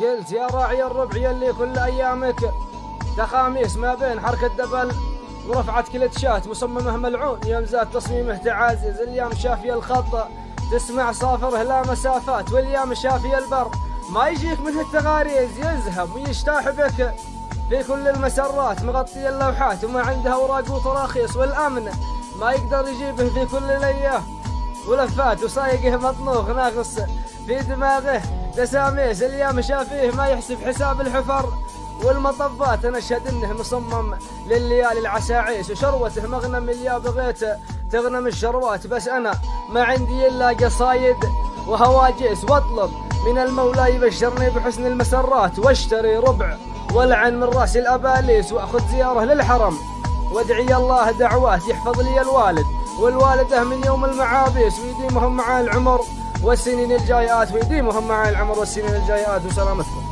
قلت يا راعي الربع يلي كل ايامك تخاميس ما بين حركة دبل ورفعت كلتشات مصممه ملعون يوم زاد تصميمه تعازز اليوم شافي الخط تسمع صافره لا مسافات واليوم شافي البر ما يجيك منه التغاريز يذهب ويجتاح بك في كل المسرات مغطي اللوحات وما عنده اوراق وتراخيص والامن ما يقدر يجيبه في كل الايام ولفات وصايقه مطنوخ ناقص في دماغه تساميس اليوم شافيه ما يحسب حساب الحفر والمطبات انا اشهد انه مصمم لليالي العساعيس وشروته مغنم اللي بغيت تغنم الشروات بس انا ما عندي الا قصايد وهواجيس واطلب من المولى يبشرني بحسن المسرات واشتري ربع والعن من راس الاباليس واخذ زياره للحرم وادعي الله دعوات يحفظ لي الوالد والوالده من يوم المعابيس ويديمهم مع العمر والسنين الجايات وسلامتكم.